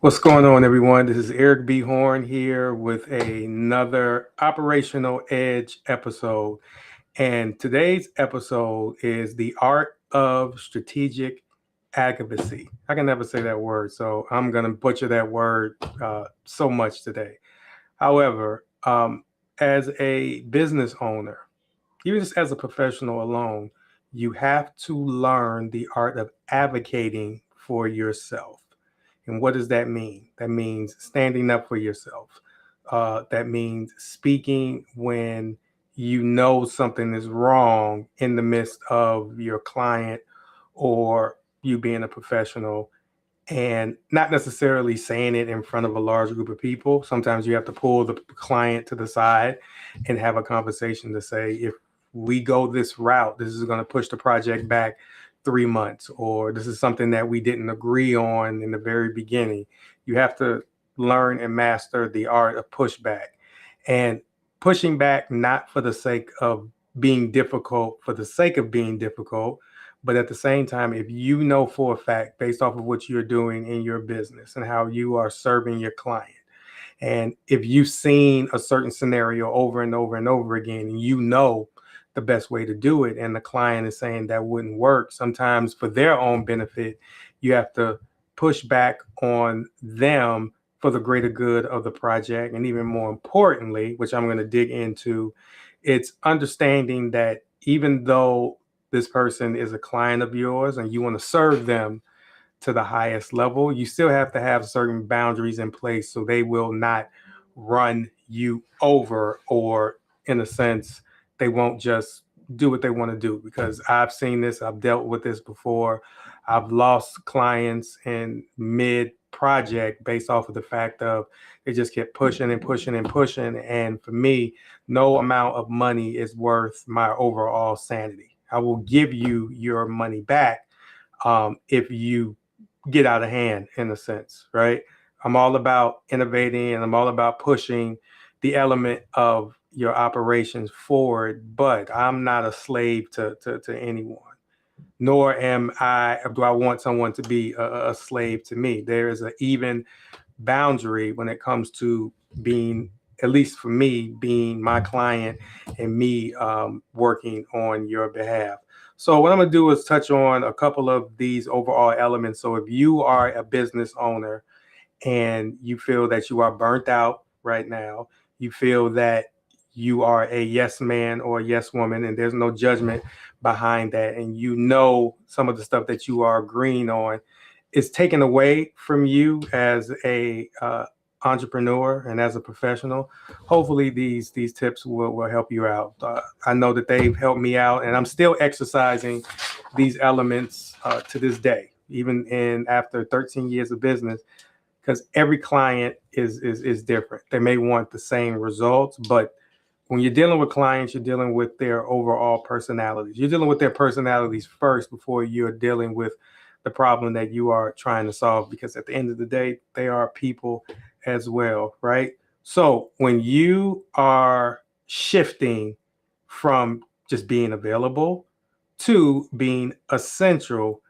What's going on, everyone? This is Eric B. Horn here with another Operational Edge episode. And today's episode is the Art of Strategic Advocacy. I can never say that word, so I'm going to butcher that word so much today. However, as a business owner, even just as a professional alone, you have to learn the art of advocating for yourself. And what does that mean? That means standing up for yourself. That means speaking when you know something is wrong in the midst of your client or you being a professional, and not necessarily saying it in front of a large group of people. Sometimes you have to pull the client to the side and have a conversation to say, if we go this route, this is going to push the project back 3 months, or this is something that we didn't agree on in the very beginning. You have to learn and master the art of pushback, and pushing back not for the sake of being difficult for the sake of being difficult, but at the same time, if you know for a fact, based off of what you're doing in your business and how you are serving your client, and if you've seen a certain scenario over and over and over again, and you know the best way to do it, and the client is saying that wouldn't work, sometimes for their own benefit, you have to push back on them for the greater good of the project. And even more importantly, which I'm going to dig into, it's understanding that even though this person is a client of yours and you want to serve them to the highest level, you still have to have certain boundaries in place so they will not run you over, or in a sense, they won't just do what they want to do. Because I've seen this, I've dealt with this before. I've lost clients in mid project based off of the fact of they just kept pushing and pushing and pushing. And for me, no amount of money is worth my overall sanity. I will give you your money back if you get out of hand, in a sense, right? I'm all about innovating and I'm all about pushing the element of your operations forward, but I'm not a slave to anyone, nor do I want someone to be a slave to me. There is an even boundary when it comes to being, at least for me, being my client and me working on your behalf. So what I'm going to do is touch on a couple of these overall elements. So if you are a business owner and you feel that you are burnt out right now, you feel that you are a yes man or a yes woman, and there's no judgment behind that, and you know some of the stuff that you are agreeing on is taken away from you as a entrepreneur and as a professional. Hopefully these tips will help you out. I know that they've helped me out, and I'm still exercising these elements to this day, even in after 13 years of business, because every client is different. They may want the same results, but when you're dealing with clients, you're dealing with their overall personalities. You're dealing with their personalities first before you're dealing with the problem that you are trying to solve, because at the end of the day, they are people as well, right? So when you are shifting from just being available to being essential,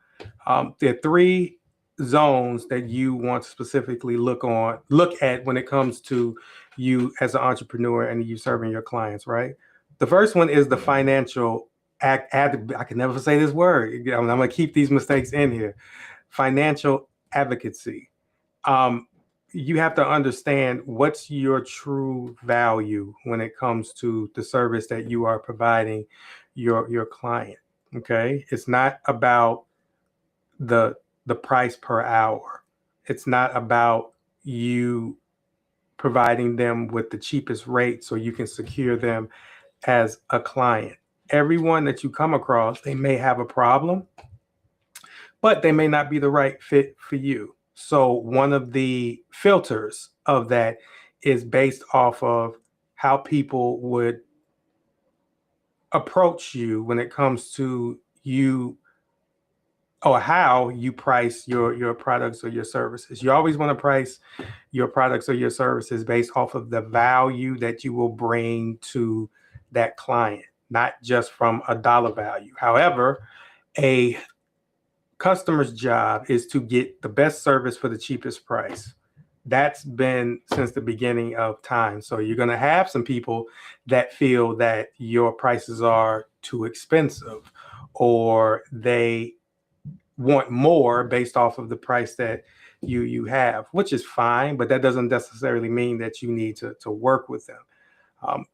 there are three zones that you want to specifically look at when it comes to you as an entrepreneur and you serving your clients, right? The first one is the financial I can never say this word. I'm going to keep these mistakes in here. Financial advocacy. Um, you have to understand what's your true value when it comes to the service that you are providing your client. Okay, it's not about the the price per hour. It's not about you providing them with the cheapest rate so you can secure them as a client. Everyone that you come across, they may have a problem, but they may not be the right fit for you. So one of the filters of that is based off of how people would approach you when it comes to you, or how you price your products or your services. You always want to price your products or your services based off of the value that you will bring to that client, not just from a dollar value. However, a customer's job is to get the best service for the cheapest price. That's been since the beginning of time. So you're going to have some people that feel that your prices are too expensive, or they want more based off of the price that you have, which is fine, but that doesn't necessarily mean that you need to work with them. Um,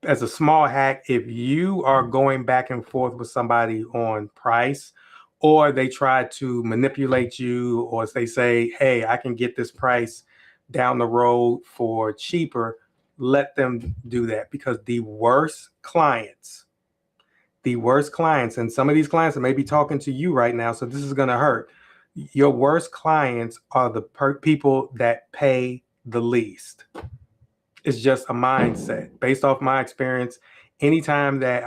as a small hack, if you are going back and forth with somebody on price, or they try to manipulate you, or they say, hey, I can get this price down the road for cheaper, let them do that, because the worst clients, and some of these clients may be talking to you right now, so this is going to hurt. Your worst clients are the people that pay the least. It's just a mindset based off my experience. Anytime that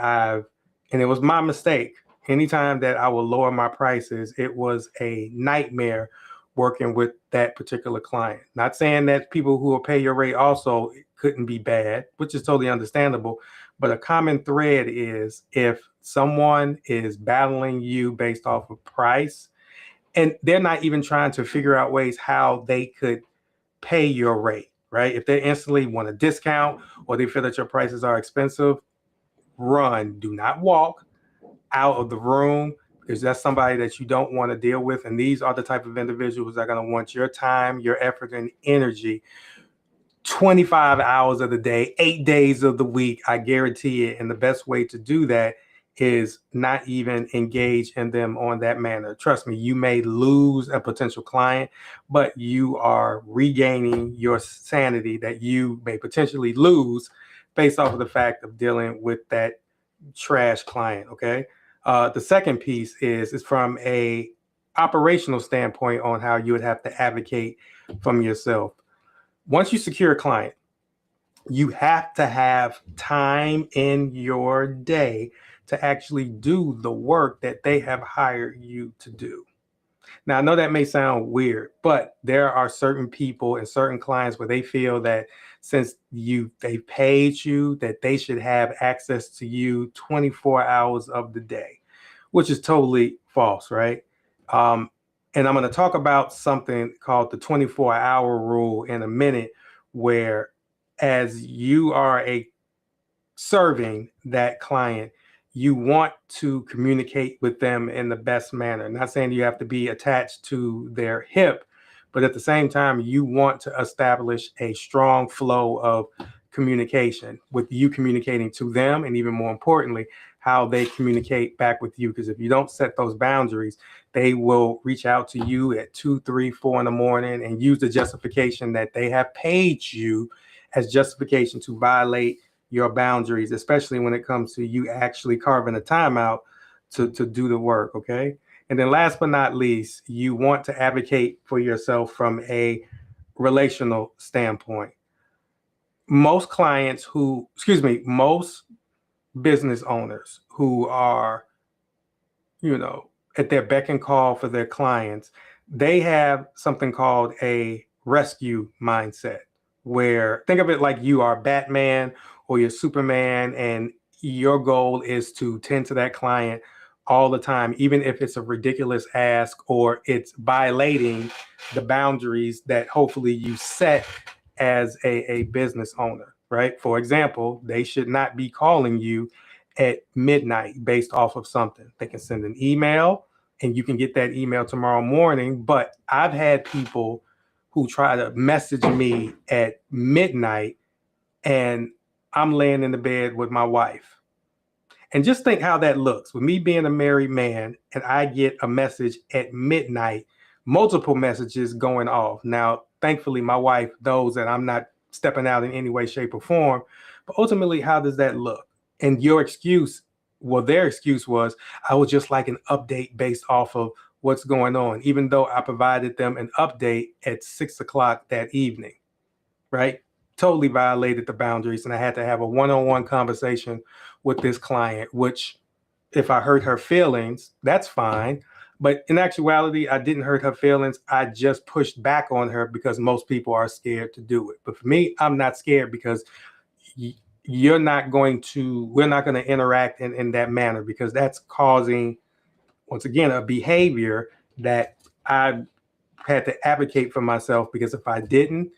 and it was my mistake, anytime that I will lower my prices, it was a nightmare working with that particular client. Not saying that people who will pay your rate also couldn't be bad, which is totally understandable. But a common thread is, if someone is battling you based off of price, and they're not even trying to figure out ways how they could pay your rate, right? If they instantly want a discount, or they feel that your prices are expensive, run. Do not walk out of the room, because that's somebody that you don't want to deal with. And these are the type of individuals that are going to want your time, your effort, and energy 25 hours of the day, 8 days of the week. I guarantee it. And the best way to do that is not even engage in them on that manner. Trust me, you may lose a potential client, but you are regaining your sanity that you may potentially lose based off of the fact of dealing with that trash client. Okay. The second piece is from a operational standpoint on how you would have to advocate from yourself. Once you secure a client, you have to have time in your day to actually do the work that they have hired you to do. Now, I know that may sound weird, but there are certain people and certain clients where they feel that since they paid you, that they should have access to you 24 hours of the day, which is totally false, right? And I'm going to talk about something called the 24-hour rule in a minute, where as you are serving that client, you want to communicate with them in the best manner. Not saying you have to be attached to their hip, but at the same time, you want to establish a strong flow of communication, with you communicating to them, and even more importantly, how they communicate back with you. Because if you don't set those boundaries, they will reach out to you at 2, 3, 4 in the morning and use the justification that they have paid you as justification to violate your boundaries, especially when it comes to you actually carving a time out to do the work. Okay. And then last but not least, you want to advocate for yourself from a relational standpoint. Most business owners who are, at their beck and call for their clients, they have something called a rescue mindset, where think of it like you are Batman or you're Superman, and your goal is to tend to that client all the time, even if it's a ridiculous ask or it's violating the boundaries that hopefully you set as a business owner, right? For example, they should not be calling you at midnight based off of something. They can send an email and you can get that email tomorrow morning. But I've had people who try to message me at midnight and I'm laying in the bed with my wife. And just think how that looks with me being a married man, and I get a message at midnight, multiple messages going off. Now, thankfully, my wife knows that I'm not stepping out in any way, shape, or form. But ultimately, how does that look? And their excuse was, I would just like an update based off of what's going on, even though I provided them an update at 6 o'clock that evening, right? Totally violated the boundaries. And I had to have a one-on-one conversation with this client, which if I hurt her feelings, that's fine. But in actuality, I didn't hurt her feelings. I just pushed back on her because most people are scared to do it. But for me, I'm not scared, because we're not going to interact in that manner, because that's causing, once again, a behavior that I had to advocate for myself, because if I didn't,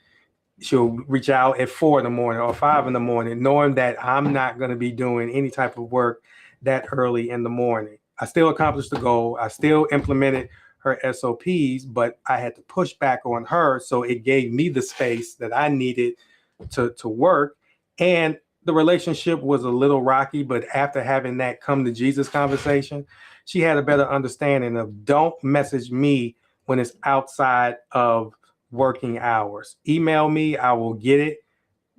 she'll reach out at 4 in the morning or 5 in the morning, knowing that I'm not going to be doing any type of work that early in the morning. I still accomplished the goal. I still implemented her SOPs, but I had to push back on her. So it gave me the space that I needed to work. And the relationship was a little rocky, but after having that come to Jesus conversation, she had a better understanding of, don't message me when it's outside of working hours. Email me, I will get it.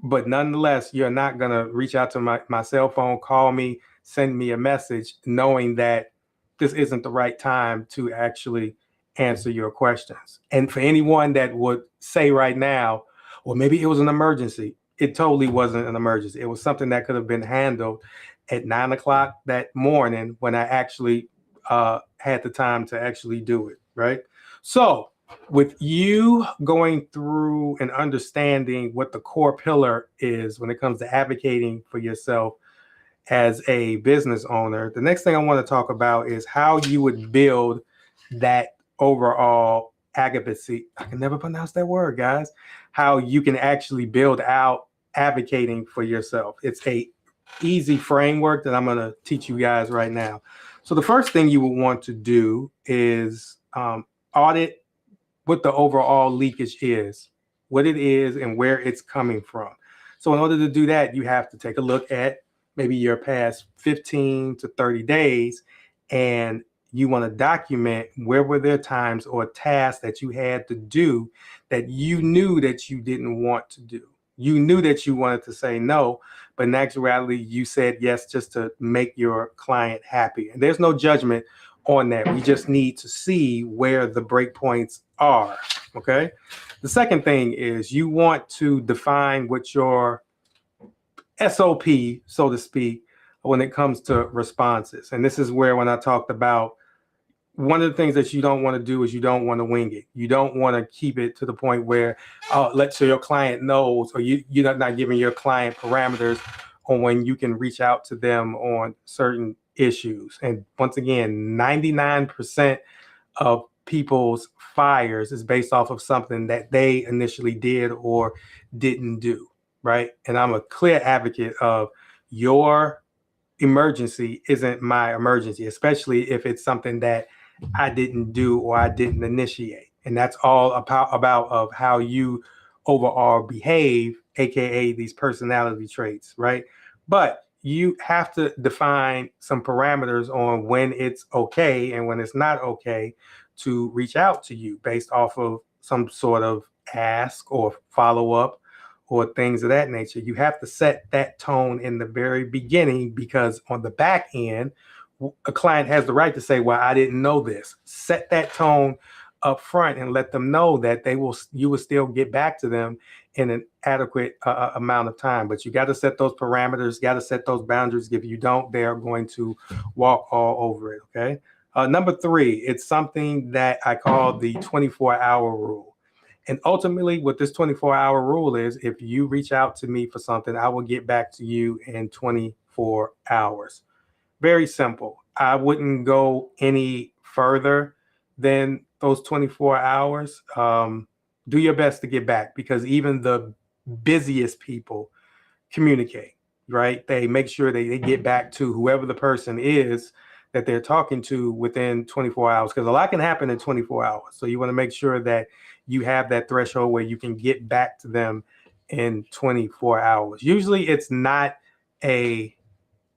But nonetheless, you're not going to reach out to my cell phone, call me, send me a message, knowing that this isn't the right time to actually answer your questions. And for anyone that would say right now, well, maybe it was an emergency, it totally wasn't an emergency. It was something that could have been handled at 9 o'clock that morning when I actually had the time to actually do it, right? So with you going through and understanding what the core pillar is when it comes to advocating for yourself as a business owner, the next thing I want to talk about is how you would build that overall advocacy. I can never pronounce that word, guys. How you can actually build out advocating for yourself. It's a easy framework that I'm going to teach you guys right now. So the first thing you would want to do is audit what the overall leakage is, what it is, and where it's coming from. So in order to do that, you have to take a look at maybe your past 15 to 30 days, and you want to document where were there times or tasks that you had to do that you knew that you didn't want to do. You knew that you wanted to say no, but in actuality, you said yes just to make your client happy. And there's no judgment on that. We just need to see where the breakpoints are, okay? The second thing is you want to define what your SOP, so to speak, when it comes to responses. And this is where, when I talked about, one of the things that you don't want to do is you don't want to wing it. You don't want to keep it to the point where let so your client knows, or you're not giving your client parameters on when you can reach out to them on certain issues. And once again, 99% of people's fires is based off of something that they initially did or didn't do, right? And I'm a clear advocate of your emergency isn't my emergency, especially if it's something that I didn't do or I didn't initiate. And that's all about of how you overall behave, AKA these personality traits, right? But you have to define some parameters on when it's okay and when it's not okay to reach out to you based off of some sort of ask or follow up or things of that nature. You have to set that tone in the very beginning, because on the back end, a client has the right to say, well, I didn't know this. Set that tone up front and let them know that you will still get back to them in an adequate amount of time. But you got to set those parameters, got to set those boundaries. If you don't, they're going to walk all over it, okay? Number 3, it's something that I call the 24-hour rule. And ultimately, what this 24-hour rule is, if you reach out to me for something, I will get back to you in 24 hours. Very simple. I wouldn't go any further than those 24 hours. Do your best to get back, because even the busiest people communicate, right? They make sure they get back to whoever the person is that they're talking to within 24 hours, because a lot can happen in 24 hours. So you want to make sure that you have that threshold where you can get back to them in 24 hours. Usually it's not a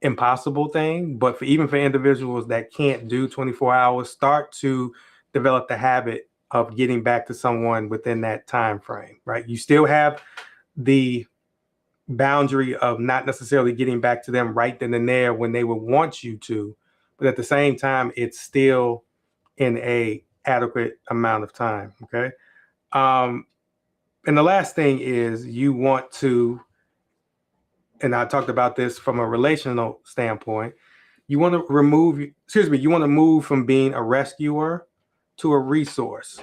impossible thing, but even for individuals that can't do 24 hours, start to develop the habit of getting back to someone within that time frame, right? You still have the boundary of not necessarily getting back to them right then and there when they would want you to, but at the same time, it's still in a adequate amount of time, okay? And the last thing is you want to, and I talked about this from a relational standpoint, you want to move from being a rescuer to a resource.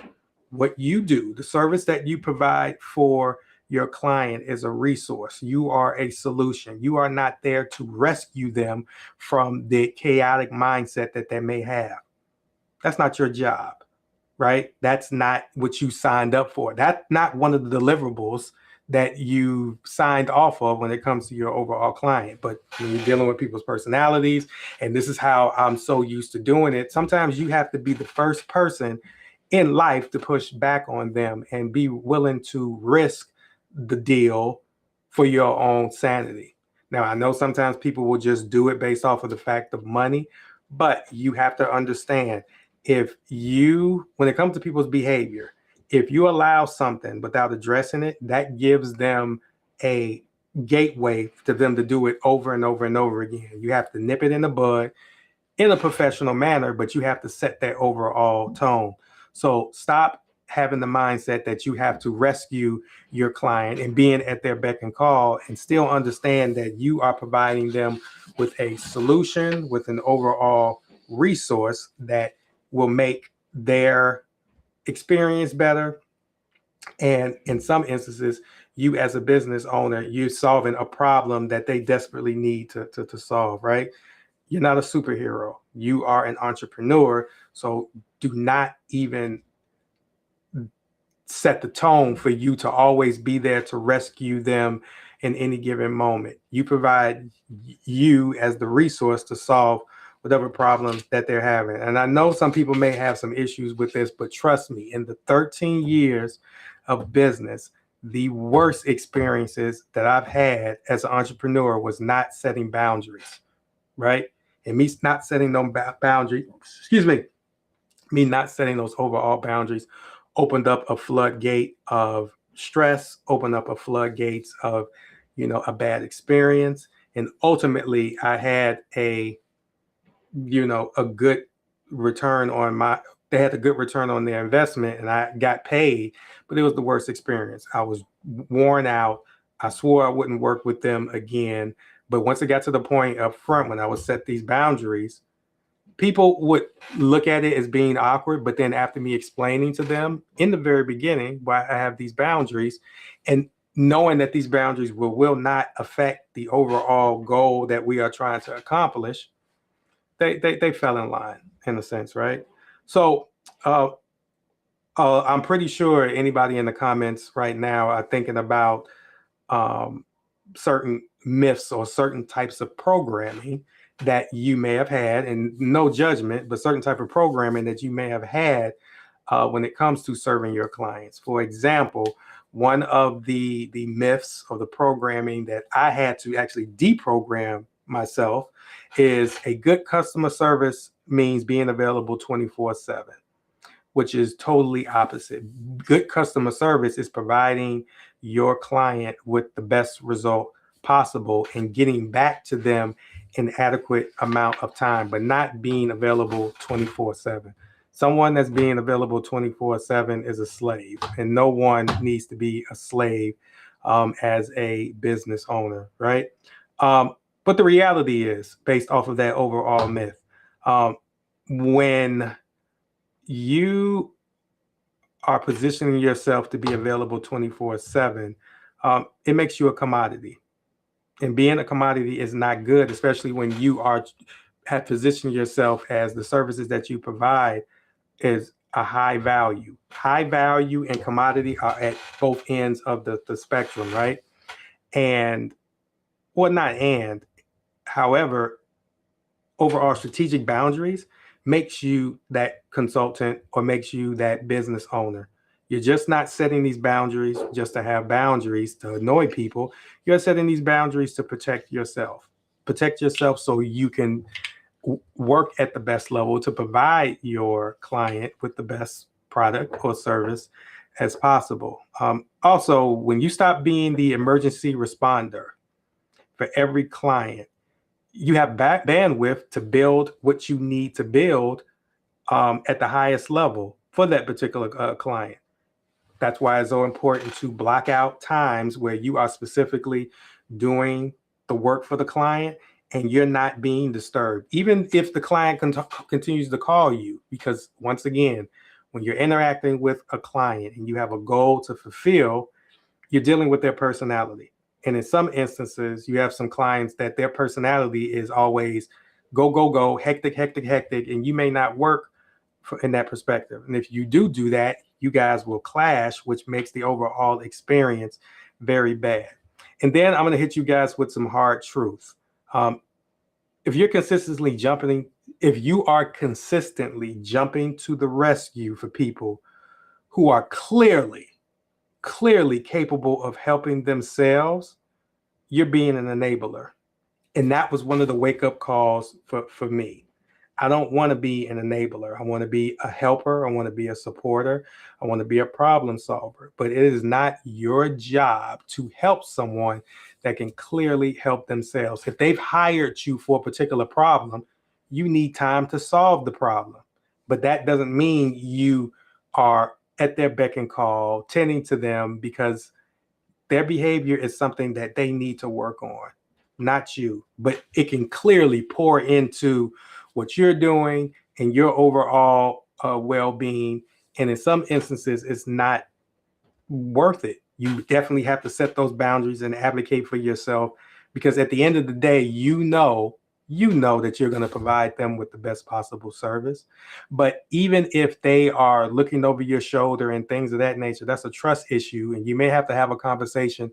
What you do, the service that you provide for your client, is a resource. You are a solution. You are not there to rescue them from the chaotic mindset that they may have. That's not your job. right? That's not what you signed up for. That's not one of the deliverables that you signed off of when it comes to your overall client. But when you're dealing with people's personalities, and this is how I'm so used to doing it, sometimes you have to be the first person in life to push back on them and be willing to risk the deal for your own sanity. Now, I know sometimes people will just do it based off of the fact of money, but you have to understand, when it comes to people's behavior, if you allow something without addressing it, that gives them a gateway to them to do it over and over and over again. You have to nip it in the bud in a professional manner, but you have to set that overall tone. So stop having the mindset that you have to rescue your client and being at their beck and call, and still understand that you are providing them with a solution, with an overall resource that will make their experience better. And in some instances, you as a business owner, you're solving a problem that they desperately need to solve, right? You're not a superhero. You are an entrepreneur. So do not even set the tone for you to always be there to rescue them in any given moment. You provide you as the resource to solve whatever problems that they're having. And I know some people may have some issues with this, but trust me, in the 13 years of business, the worst experiences that I've had as an entrepreneur was not setting boundaries, right? And me not setting them boundaries, me not setting those overall boundaries opened up a floodgate of stress, opened up a floodgates of, a bad experience. And ultimately I had a good return they had a good return on their investment, and I got paid, but it was the worst experience. I was worn out. I swore I wouldn't work with them again. But once it got to the point up front when I would set these boundaries, people would look at it as being awkward. But then after me explaining to them in the very beginning why I have these boundaries, and knowing that these boundaries will not affect the overall goal that we are trying to accomplish, they fell in line in a sense, right? So I'm pretty sure anybody in the comments right now are thinking about certain myths or certain types of programming that you may have had, and no judgment, but certain type of programming that you may have had when it comes to serving your clients. For example, one of the myths or the programming that I had to actually deprogram myself is a good customer service means being available 24/7, which is totally opposite. Good customer service is providing your client with the best result possible and getting back to them in adequate amount of time, but not being available 24/7. Someone that's being available 24/7 is a slave, and no one needs to be a slave as a business owner, right? But the reality is, based off of that overall myth, when you are positioning yourself to be available 24/7, it makes you a commodity. And being a commodity is not good, especially when you have positioned yourself as the services that you provide is a high value. High value and commodity are at both ends of the spectrum, right? And, well, not and, however, overall strategic boundaries makes you that consultant or makes you that business owner. You're just not setting these boundaries just to have boundaries to annoy people. You're setting these boundaries to protect yourself. Protect yourself so you can work at the best level to provide your client with the best product or service as possible. Also, when you stop being the emergency responder for every client, you have bandwidth to build what you need to build at the highest level for that particular client. That's why it's so important to block out times where you are specifically doing the work for the client and you're not being disturbed, even if the client continues to call you. Because once again, when you're interacting with a client and you have a goal to fulfill, you're dealing with their personality. And in some instances, you have some clients that their personality is always go, go, go, hectic, hectic, hectic, and you may not work in that perspective. And if you do that, you guys will clash, which makes the overall experience very bad. And then I'm going to hit you guys with some hard truth. If you are consistently jumping to the rescue for people who are clearly capable of helping themselves, you're being an enabler. And that was one of the wake-up calls for me. I don't want to be an enabler. I want to be a helper. I want to be a supporter. I want to be a problem solver. But it is not your job to help someone that can clearly help themselves. If they've hired you for a particular problem, you need time to solve the problem. But that doesn't mean you are at their beck and call, tending to them, because their behavior is something that they need to work on, not you. But it can clearly pour into what you're doing and your overall well-being. And in some instances, it's not worth it. You definitely have to set those boundaries and advocate for yourself, because at the end of the day, you know that you're going to provide them with the best possible service. But even if they are looking over your shoulder and things of that nature, that's a trust issue. And you may have to have a conversation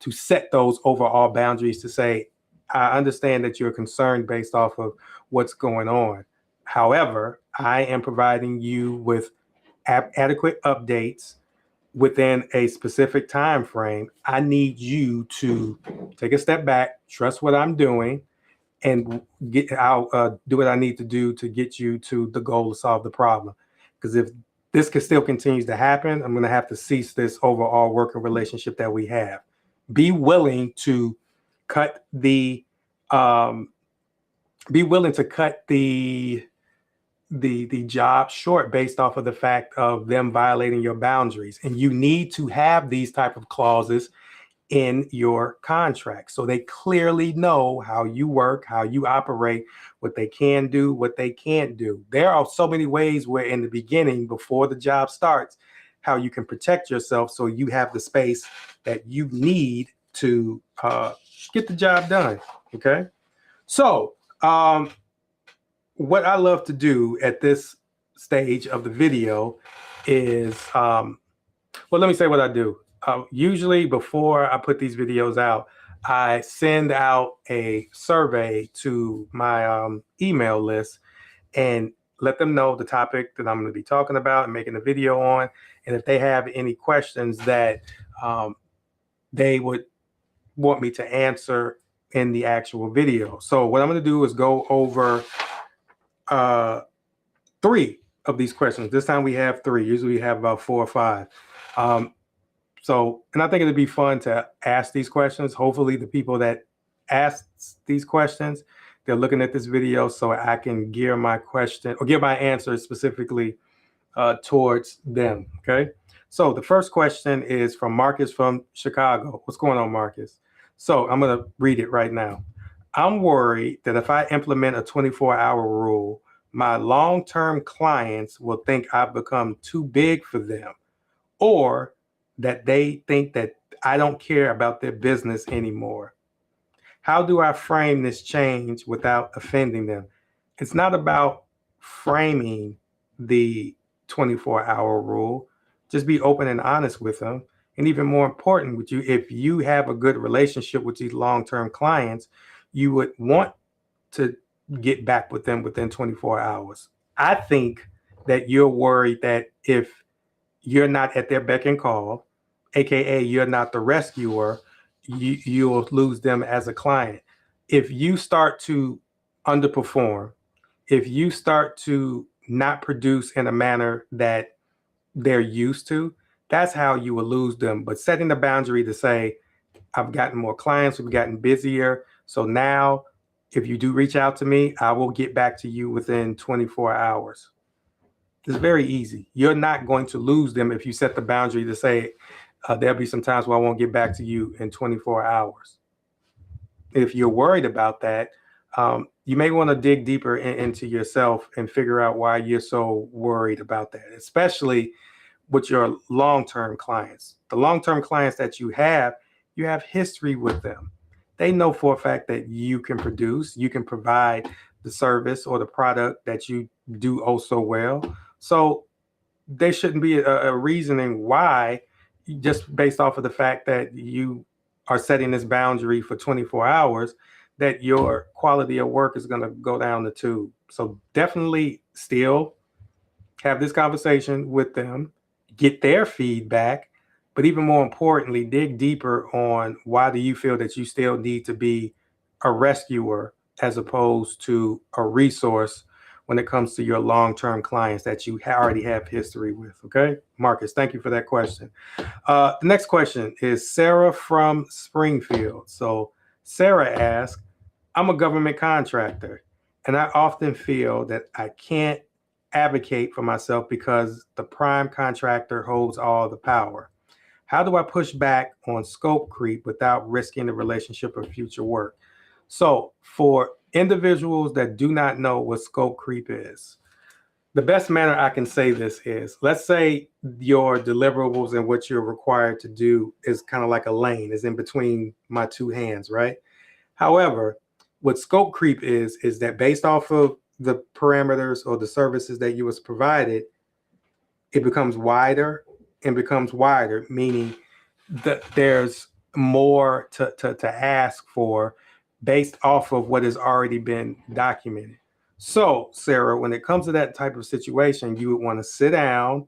to set those overall boundaries to say, I understand that you're concerned based off of what's going on. However, I am providing you with adequate updates within a specific time frame. I need you to take a step back, trust what I'm doing, and I'll do what I need to do to get you to the goal to solve the problem. Because if this still continues to happen, I'm going to have to cease this overall working relationship that we have. Be willing to cut the job short based off of the fact of them violating your boundaries. And you need to have these type of clauses in your contract so they clearly know how you work, how you operate, what they can do, what they can't do. There are so many ways where in the beginning, before the job starts, how you can protect yourself so you have the space that you need to get the job done. Okay. So what I love to do at this stage of the video is, well, let me say what I do. Usually before I put these videos out, I send out a survey to my email list and let them know the topic that I'm going to be talking about and making a video on. And if they have any questions that they would want me to answer in the actual video. So what I'm going to do is go over 3 of these questions. This time we have 3. Usually we have about 4 or 5. And I think it'd be fun to ask these questions. Hopefully the people that ask these questions, they're looking at this video so I can gear my question or gear my answer specifically towards them. Okay. So the first question is from Marcus from Chicago. What's going on, Marcus? So I'm going to read it right now. I'm worried that if I implement a 24-hour rule, my long-term clients will think I've become too big for them, or that they think that I don't care about their business anymore. How do I frame this change without offending them? It's not about framing the 24-hour rule. Just be open and honest with them. And even more important with you, if you have a good relationship with these long-term clients, you would want to get back with them within 24 hours. I think that you're worried that if you're not at their beck and call, AKA you're not the rescuer, you'll lose them as a client. If you start to underperform, if you start to not produce in a manner that they're used to, that's how you will lose them. But setting the boundary to say, I've gotten more clients, we've gotten busier. So now if you do reach out to me, I will get back to you within 24 hours. It's very easy. You're not going to lose them if you set the boundary to say, there'll be some times where I won't get back to you in 24 hours. If you're worried about that, you may want to dig deeper into yourself and figure out why you're so worried about that, especially with your long-term clients. The long-term clients that you have history with them. They know for a fact that you can produce, you can provide the service or the product that you do oh so well. So there shouldn't be a reasoning why, just based off of the fact that you are setting this boundary for 24 hours, that your quality of work is going to go down the tube. So definitely still have this conversation with them, get their feedback, but even more importantly, dig deeper on why do you feel that you still need to be a rescuer as opposed to a resource when it comes to your long-term clients that you already have history with. Okay, Marcus, thank you for that question. The next question is Sarah from Springfield. So Sarah asks, I'm a government contractor, and I often feel that I can't advocate for myself because the prime contractor holds all the power. How do I push back on scope creep without risking the relationship or future work? So, for individuals that do not know what scope creep is, the best manner I can say this is, let's say your deliverables and what you're required to do is kind of like a lane, is in between my two hands, right? However, what scope creep is that based off of the parameters or the services that you was provided, it becomes wider and becomes wider, meaning that there's more to ask for based off of what has already been documented. So, Sarah, when it comes to that type of situation, you would want to sit down.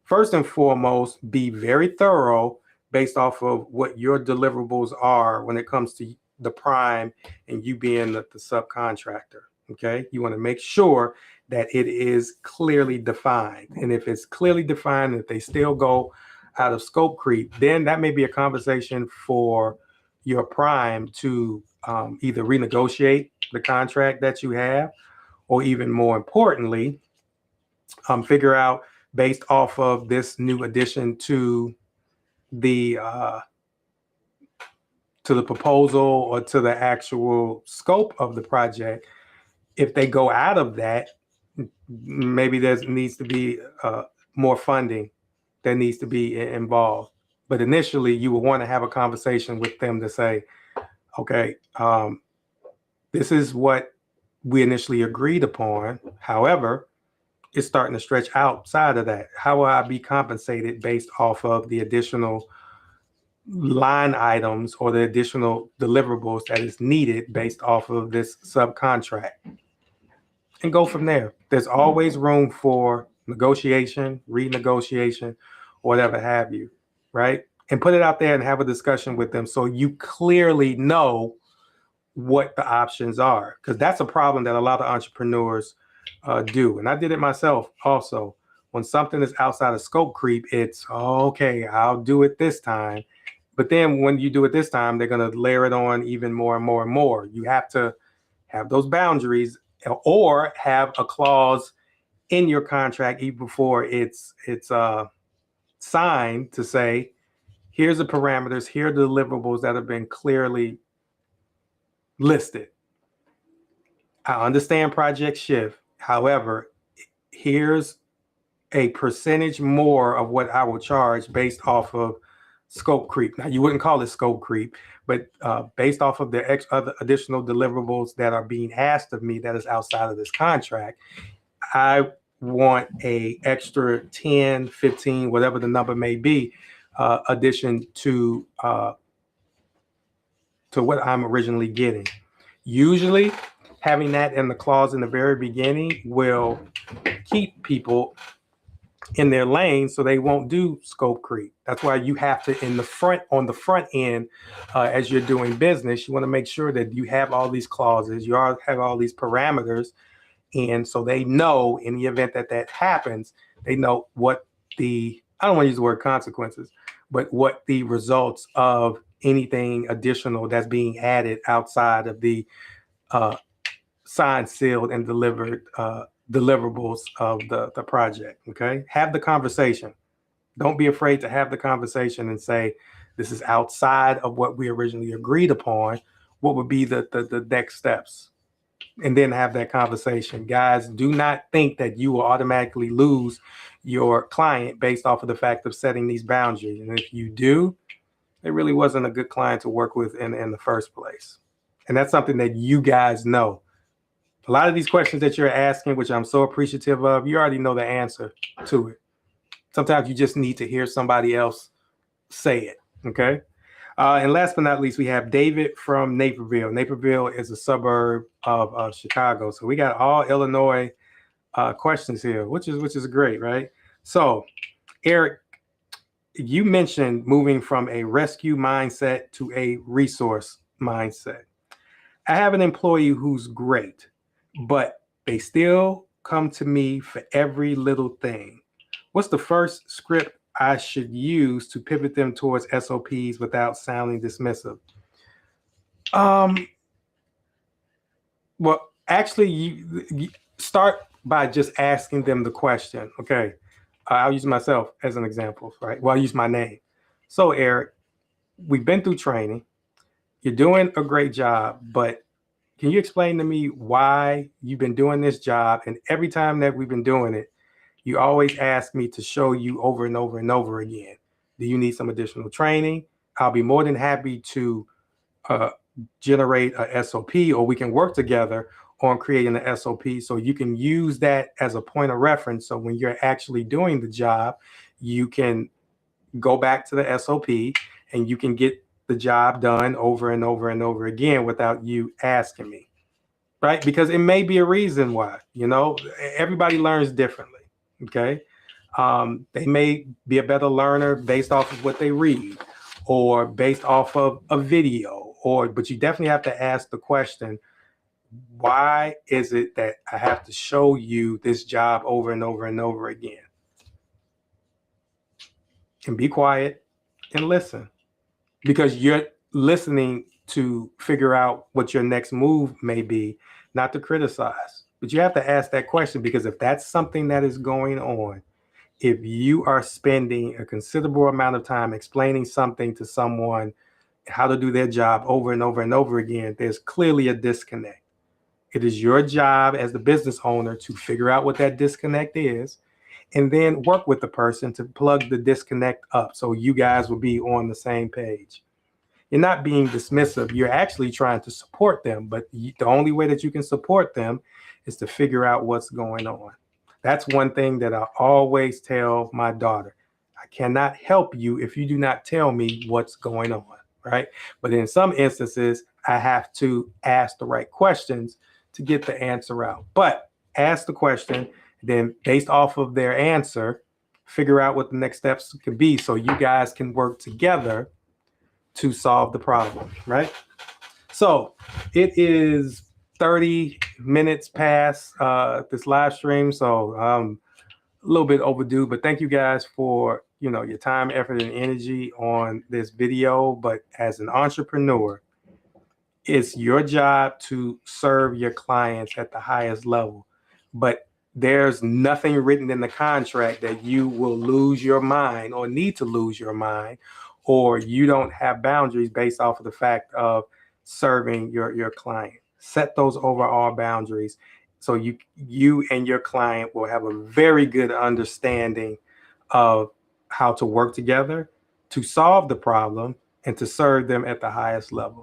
First and foremost, be very thorough based off of what your deliverables are when it comes to the prime and you being the subcontractor. Okay. You want to make sure that it is clearly defined. And if it's clearly defined, if they still go out of scope creep, then that may be a conversation for your prime to either renegotiate the contract that you have, or even more importantly, figure out based off of this new addition the to the proposal or to the actual scope of the project. If they go out of that, maybe there needs to be more funding that needs to be involved. But initially, you would want to have a conversation with them to say, okay, this is what we initially agreed upon. However, it's starting to stretch outside of that. How will I be compensated based off of the additional line items or the additional deliverables that is needed based off of this subcontract? And go from there. There's always room for negotiation, renegotiation, whatever have you, right? And put it out there and have a discussion with them so you clearly know what the options are, because that's a problem that a lot of entrepreneurs do. And I did it myself also. When something is outside of scope creep, it's okay, I'll do it this time. But then when you do it this time, they're going to layer it on even more and more and more. You have to have those boundaries or have a clause in your contract even before it's signed to say, here's the parameters, here are the deliverables that have been clearly listed. I understand project shift. However, here's a percentage more of what I will charge based off of scope creep. Now, you wouldn't call it scope creep, but based off of the other additional deliverables that are being asked of me that is outside of this contract, I want a extra 10, 15, whatever the number may be, addition to what I'm originally getting. Usually, having that in the clause in the very beginning will keep people in their lane so they won't do scope creep. That's why you have to, on the front end, as you're doing business, you want to make sure that you have all these clauses, you have all these parameters. And so they know in the event that that happens, they know what I don't want to use the word consequences, but what the results of anything additional that's being added outside of the signed, sealed, and delivered deliverables of the project. Okay. Have the conversation. Don't be afraid to have the conversation and say, this is outside of what we originally agreed upon. What would be the next steps? And then have that conversation. Guys, do not think that you will automatically lose your client based off of the fact of setting these boundaries. And if you do, it really wasn't a good client to work with in the first place. And that's something that you guys know. A lot of these questions that you're asking, which I'm so appreciative of, you already know the answer to it. Sometimes you just need to hear somebody else say it, okay? And last but not least, we have David from Naperville. Naperville is a suburb of Chicago. So we got all Illinois questions here, which is great, right? So, Eric, you mentioned moving from a rescue mindset to a resource mindset. I have an employee who's great, but they still come to me for every little thing. What's the first script I should use to pivot them towards SOPs without sounding dismissive? Well, actually, you start by just asking them the question. Okay, I'll use myself as an example, right? Well, I'll use my name. So, Eric, we've been through training. You're doing a great job, but can you explain to me why you've been doing this job? And every time that we've been doing it, you always ask me to show you over and over and over again. Do you need some additional training? I'll be more than happy to generate a SOP, or we can work together on creating an SOP so you can use that as a point of reference. So when you're actually doing the job, you can go back to the SOP and you can get the job done over and over and over again without you asking me, right? Because it may be a reason why, everybody learns differently. Okay. They may be a better learner based off of what they read or based off of a video, but you definitely have to ask the question, why is it that I have to show you this job over and over and over again? And be quiet and listen, because you're listening to figure out what your next move may be, not to criticize. But you have to ask that question, because if that's something that is going on, if you are spending a considerable amount of time explaining something to someone, how to do their job over and over and over again, there's clearly a disconnect. It is your job as the business owner to figure out what that disconnect is and then work with the person to plug the disconnect up so you guys will be on the same page. You're not being dismissive. You're actually trying to support them, but the only way that you can support them is to figure out what's going on. That's one thing that I always tell my daughter. I cannot help you if you do not tell me what's going on, right? But in some instances, I have to ask the right questions to get the answer out. But ask the question, then based off of their answer, figure out what the next steps could be so you guys can work together to solve the problem, right? So it is 30 minutes past this live stream, so a little bit overdue, but thank you guys for your time, effort, and energy on this video. But as an entrepreneur, it's your job to serve your clients at the highest level. But there's nothing written in the contract that you will lose your mind or need to lose your mind, or you don't have boundaries based off of the fact of serving your client. Set those overall boundaries so you and your client will have a very good understanding of how to work together to solve the problem and to serve them at the highest level.